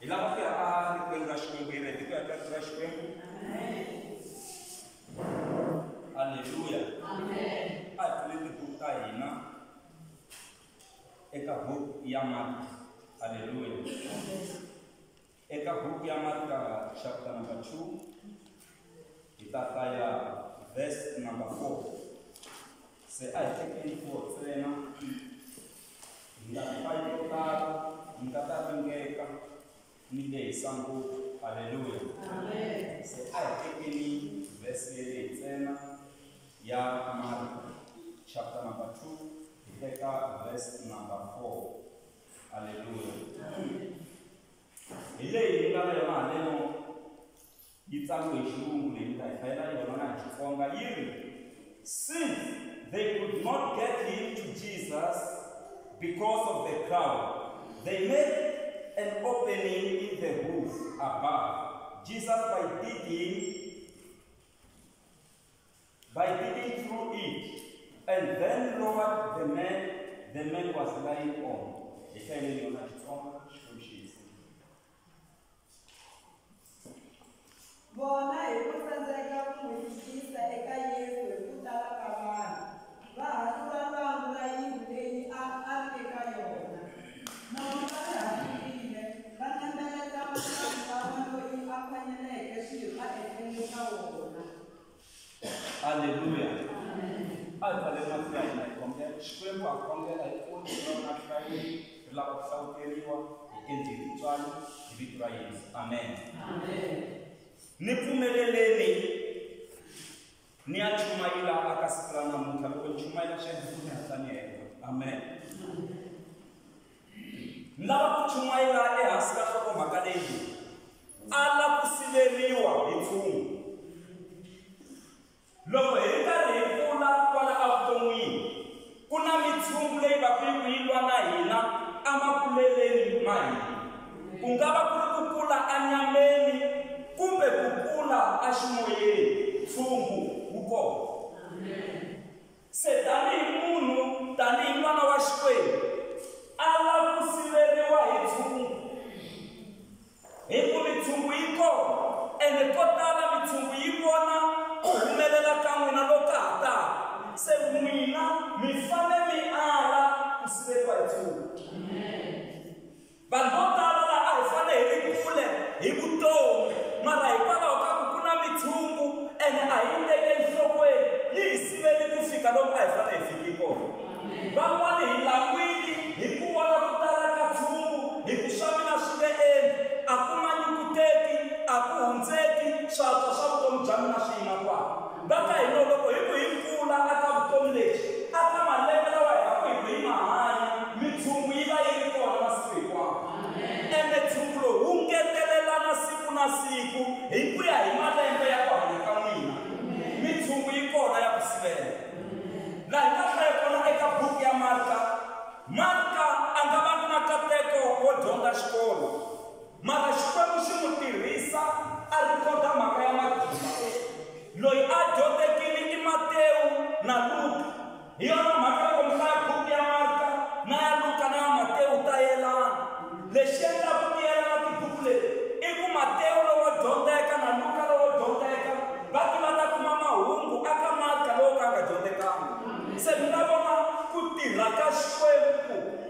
lava que a que nós converemos que nós aleluia. Amém. A tulete putaina eka book ya Mark. Aleluia. Eka book ya Mark chapter number 2 itakaya verse number 4. Say I take in for tsena ngeka nide sangu. Hallelujah. Amen. Say I take in verse tsena ya Mark chapter number 2 iteka verse number 4. Hallelujah. Ile ingala yona leno yitsango ishungu lentayifayela yona na Xitsonga yiri since they could not get him to Jesus because of the crowd, they made an opening in the roof above. Jesus by digging through it, and then lowered the man was lying on. Bona ikusanzeka kumwisisa eka Yesu ekutala kabana bahatula bantu layimbeyi eka yona noma bahambile banembeleka abantu aphanyeleke shilo aekenika wona. Hallelujah. Alvalema Friday kombe shkwemba kombe aikoni na Friday la kusauteriwa ikendilitswana ibitura Yesu. Amen. Amen. Niphumeleleni niyachumayela akasiplana mutha loko nichumayela xehefuni hataniyeka. Amen. Lava ku chumayela ehansi ka nhlokomhaka leyi ala ku siveriwa hi ntshungu. Loko hi karhi hi kula kwala evuton'wini ku na mitshungu leyi va ku yi lwa na hina emakuleleni ma hina. Ku nga va ku ri ku kula anyameni kumbe ku kula eximoyeni. Ntshungu wu kona. Se tanihi munhu tanihi n'wana wa Xikwembu ala ku siveriwa hi ntshungu. Hi ku mitshungu yi kona ene ko tala mitshungu yi vona ku humelela ka n'wina loku ka ha taka. Se n'wina mi fane mi ala ku siveriwa hi ntshungu. Vanhu vo tala laha a hi fane hi ri kule hi vutomi mara hikwalaho ka ku ku na mitshungu ene a hi teke enhlokweni yi hi siveli ku fika lomu a hi fane hi fiki kona. Van'wani hi lan'wini hi ku vona ku tala ka ntshungu hi ku swa mina swi nge endli a ku manyukuteki a ku hundzeki swantswa swa vutomi bya mina swi yima kwala. Vaka hino loko hi ku hi kula aka vutomi lebyi aka malembe lawa hi haku hi ku hi mahanya mitshungu yi va yi ri kona masiku hinkwawo. Ene ntshungu lowu wu ngetelelana siku na siku hi ku ya hi malembe ya ku hanya ka n'wina. Mitshungu yi kona ya ku sivela. Laha hi nga hlaya kona eka buku ya Marka a nga vangi na nkateko wo dyondza xikolo mara Xikwembu xi n'wi tirhisa a rikhoda mhaka ya matimba. Loyi a dyondzekile i Matewu na Luka. Hi yona mhaka loko mi hlaya buku ya Marka na ya Luka na ya Matewu ta yelana. Lexi endlaku ti yelana tibuku leti i ku Matewu lowo dyondzeka na Luka lowo dyondzeka va ta kuma mahungu aka Marka lowo ka nga dyondzekangi. Se mi nga vona ku tirha ka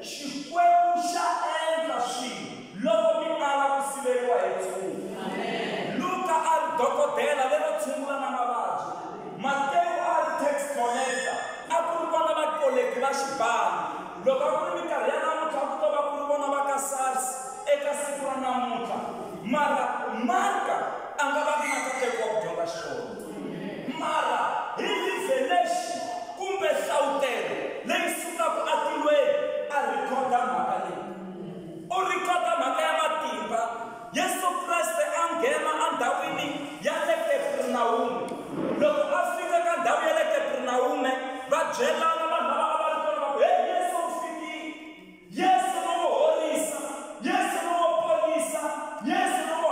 Xikwembu xa endla swilo loko mi ala ku siveriwa hi ntshungu. Luka a ri dokodela lero tshungula na mavabyi. Matewu a ri tax collector a ku ri vona vakoleki va xibalo. Loko a ku ri minkarhi ya namuntlha a ku to va ku ri vona va ka SARS eka siku ra namuntlha mara Marka a nga vangi na nkateko wa ku dyondza xikolo. Mara hi revelation kumbe nhlawutelo leyi sukaka atilweni a rikhoda mhaka leyi. U rikhoda mhaka ya matimba. Yesu Kreste a nghena endhawini ya le Kaperinawume. Loko a fika ka ndhawu ya le Kaperinawume va byelana vanhu lava a va ri kona va ku hey Yesu u fikile. Yesu no n'wi horisa. Yesu no n'wi ponisa. Yesu no n'wi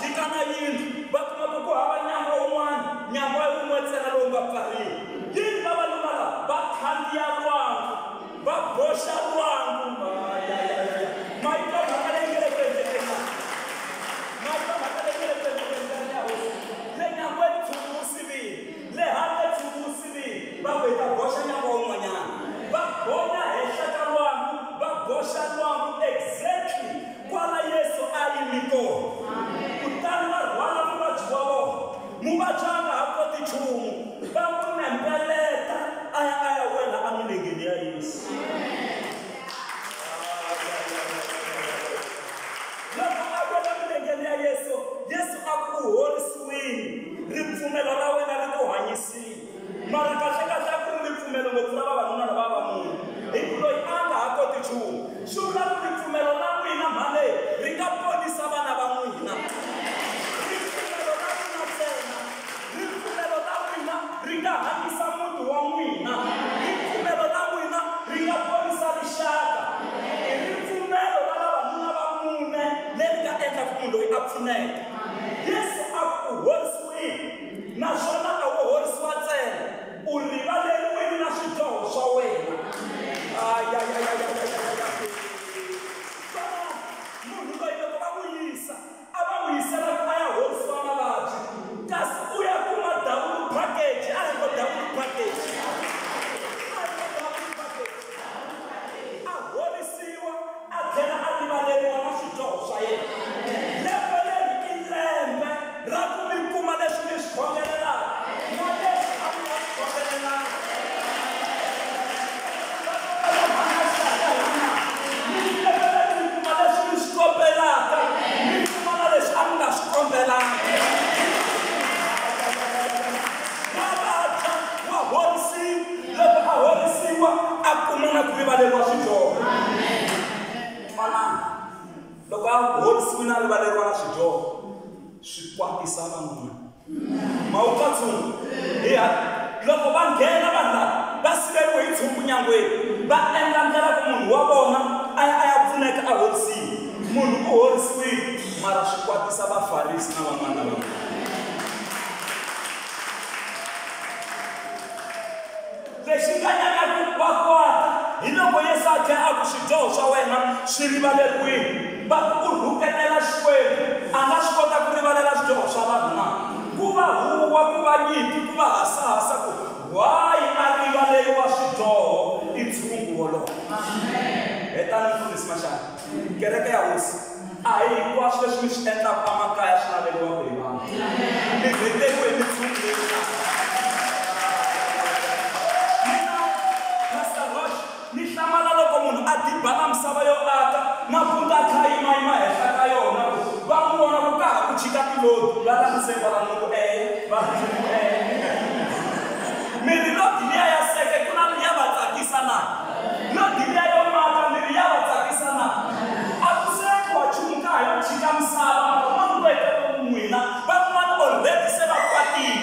jika na yindlu va kuma ku hava nyama wun'wana nyama wun'we ntsena lowu nga pfariwa yini vavanuna lava va khandziya lwangu va boxa lwangu marito mhaka leyi nge le ku endlekeni marito mhaka leyi nge le ku endlekeni ya hosi le nyangweni nchumu wu sivile le handle nchumu wu sivile va ku hi ta boxa nyama wun'wanyana va bonya henhla ka lwangu va boxa lwangu exactly kwala Yesu a yimi kona kutani va rhwala muvabyi wa vona muvabyi a nga ha koti nchumu va n'wi nembeleta a ya wela emilengeni ya Yesu loko a wela emilengeni ya Yesu Yesu a ku horisiwile ripfumelo ra wena ri ku hanyisile mara kahlekahle a ku ri ripfumelo ngopfu ra vavanuna na vavanuna hi ku loyi a nga ha koti nchumu swi vula ku ripfumelo ra n'wina mhani ri nga ponisa vana va n'wina ripfumelo ra n'wina ntsena ripfumelo ra n'wina ri nga hanyisa muti wa n'wina ripfumelo ra n'wina ri nga ponisa rixaka i ripfumelo ra vavanuna va mune leri nga endla ku munhu loyi a pfuneka Yesu a ku horisiwile naswona a wo horisiwa ntsena u rivaleriwile na swidyoho swa wena munhu loyi loko va n'wi yisa a va n'wi yisela ku a ya horisiwa mavabyi kasi u ya kuma double package a ri ko double package a horisiwa a tlhela a rivaleriwa na swidyoho swa yena lembe leri i lembe ra ku mi kuma leswi mi swi khongelelaka na leswi a mi nga swi khongelelanga loko a horisiwile na rivaleriwa na swidyoho swi kwatisa van'wana mawukatsongo loko va nghena vanhu lava va siveriwe hi nchumu nyangweni va endla ndlela ku munhu wa vona a ya pfuneka a horisiwa munhu u horisiwile mara swi kwatisa vafarisi na van'wana na van'wana lexi nga nyanya va kwata hi loko Yesu a tlhela a ku swidyoho swa wena swi rivaleriwile va ku rhuketela Xikwembu a nga swi kota ku rivalela swidyoho swa vanhu na ku va huwa ku va nyimpi ku va hasahasa ku why a rivaleriwa swidyoho i ntshungu wolowo hetani mfundhisi Mashaka kereke ya hosi a hi hinkwaswo leswi mi swi endlaka emakaya swi laveliwaka hi vanhu mi rhiteriwe hi mintshungu leyi ni hlamala loko munhu a dibana misava yo aka mabunda a kha yima henhla ka yona va n'wi vona ku ka ha ku chika tilodi va langiseka va loko mirhi lodi liya ya seke ku na liya va tsakisa na lodi liya yo maka mirhi ya va tsakisa na a ku sekiwa nchumu ka ha yo chika misava van'wana va hetela n'wina van'wana already se va kwatile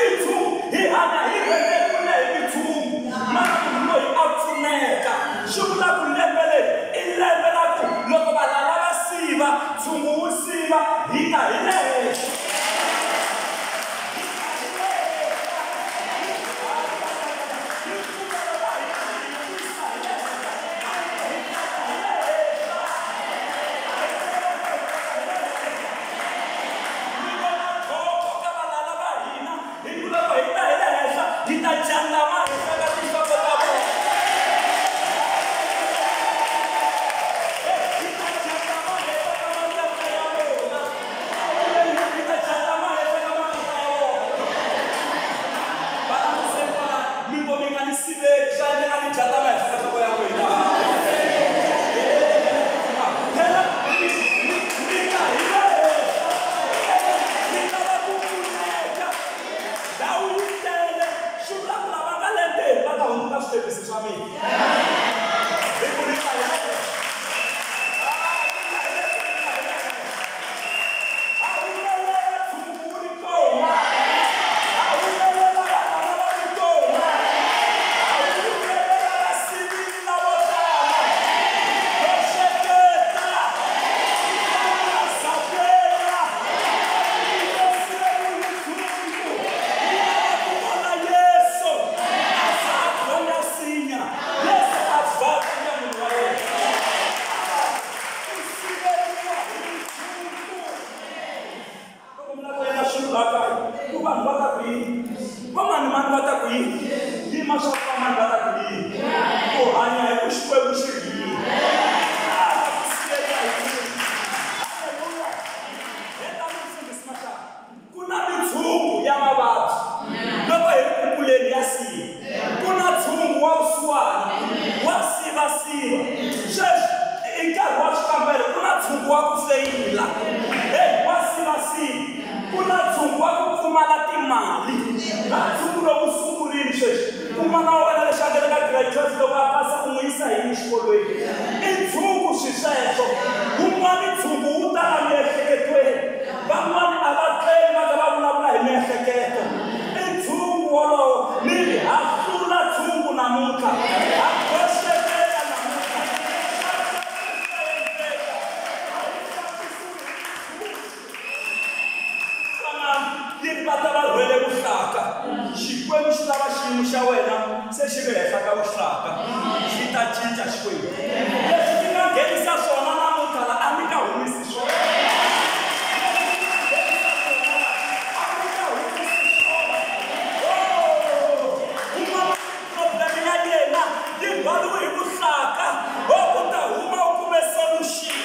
i nchumu hi hanya hi rhendekule hi mitshungu mara munhu loyi a pfuneka swi vula ku lembe leri i lembe la ku loko valala va siva ntshungu wu siva hi ta hi le ndzungu wa ku feyila wa silasini ku na ndzungu wa ku pfumala timali na ndzungu lowu sungurini sweswi kuma na wena leswi angeleka graduate loko a pasa u n'wi yisa hi xikolweni i ndzungu swi sweswo wun'wani ndzungu wu tala miehleketweni van'wani a va tleli va nga va vulavula hi miehleketo i ndzungu wolowo ni ha hlula ndzungu namuntlha ha koxetela namuntlha yini va ta va rhwele vuhlaka xikwembu xi lava xiyimo xa wena se xi ve henhla ka vuhlaka xi ta cinca xikwembu leswi ti nga nghenisa swona namuntlha la a mi nga humisi swona problemi ya yena yi rhwaliwe hi vuhlaka u ta huma u kume solution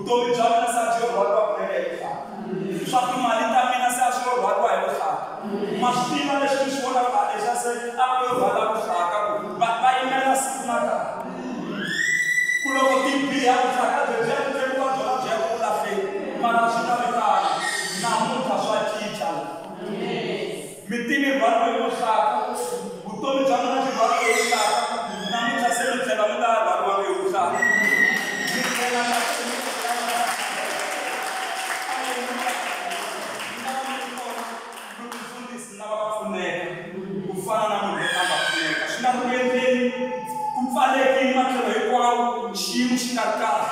vutomi bya mina se byi rhwariwa kunene hi vuhlaka. Swa timali ta mina se swi rhwariwa hi vuhlaka. Ma swi tiva leswi mi swi vonaka leswi se a ku yo rhwala vuhlaka ku va yimela siku na nkarhi. Ku loko ti biha vuhlaka byi ya ku tekiwa byona byi ya ku lahleni mara swi ta vitana namuntlha swa cinca. Mi tivi rhwariwe hi vuhlaka vutomi bya mina byi rhwariwe hi vuhlaka namuntlha se mi tlhela mi nga rhwariwangi hi vuhlaka. Ku fana na munhu loyi a nga pfuneka swi nga ku endleni ku pfalekile matlhelo hinkwawo xiyimo xi nga ri kahle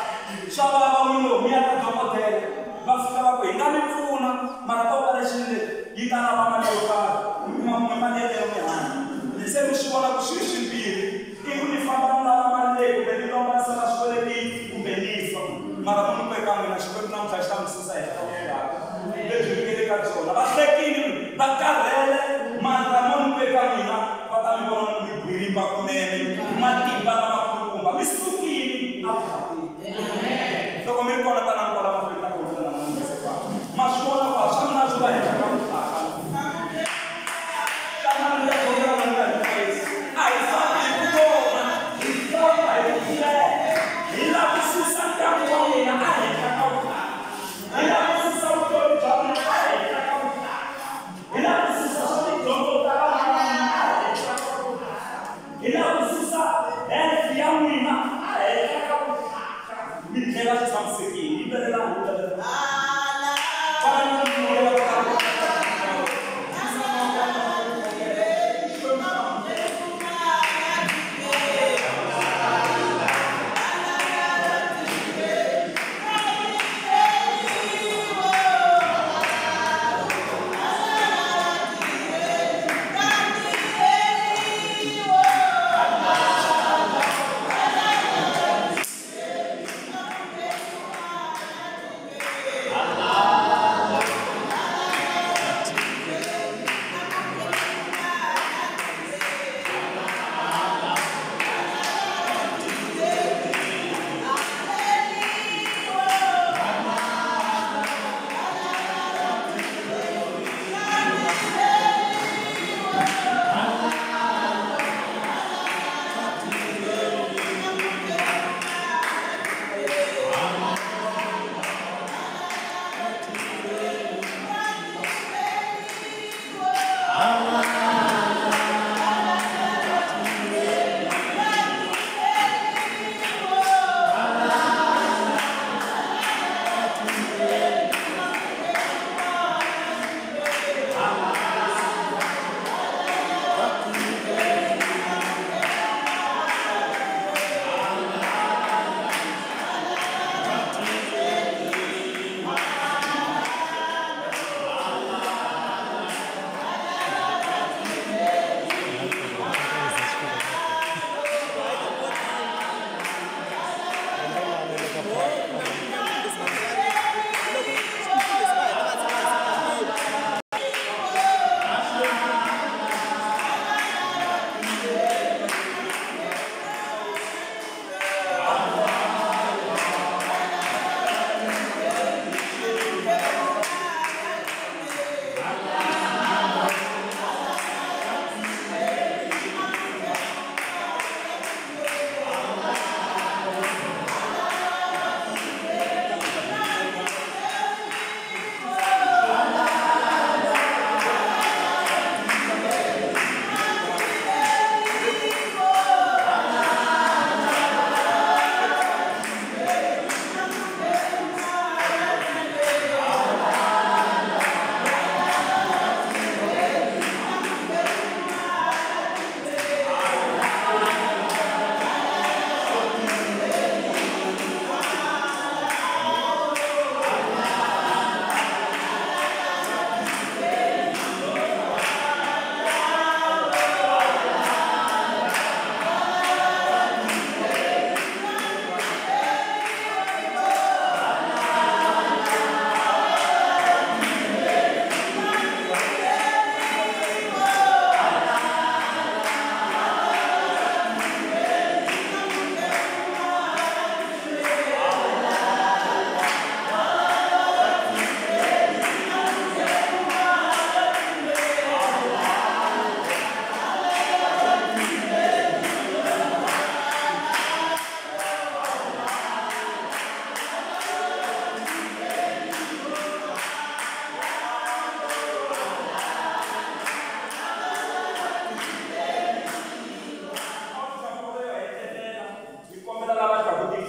swa vava n'wini mi ya ka dokodela va fika va ku hi nga mi pfuna mara operation leyi yi ta lava mali yo karhi mi kuma mali yeleyo mi hanya se mi swi vona ku swilo swimbirhi i ku ni famba ni lava mali leyi kumbe ni lomba sala swikweletini kumbe ni fa mara munhu ku eka n'wina xikweleti namuntlha xi ta mi susa hi hlawulaka lebyi mi nge le ka byona va hlekile va karhele mara munhu ku eka n'wina va ta mi vona mi bwirimba kunene matimba lamakulukumba mi sukile avuxatini loko mi ri kona ta na nkwala mahlweni ta kola na munhu sefa ma swi vona ku swa mina swi va heta ka vuhlaka kana mi ya kona na mina a hi famba hi ku vona hi famba hi ku hlaya hi lava ku susa ndyangu wa mina a heta ka vuhlaka hi lava ku susa vutomi bya mina a heta ka vuhlaka hi lava ku susa swa tidyondzo ta vana va mina a heta ka vuhlaka hi lava ku susa health ya n'wina a heta ka vuhlaka mi tlhela swi tshamisekile hi belela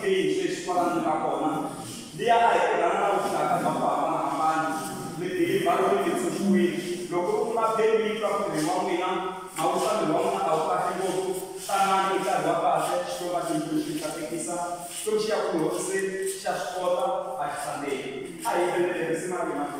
switch swalando ka kona dia ai kana na ushaka ka papa na hambani leti baro ni tsui loko uma baby ka ku wa mina mausa ni wa na au ka hibo tamani ka wa pa se shoma tintushi ka tekisa stoshi ya ku se shashkota ashande ai bele sima ni mate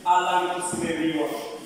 Allah nos meriwa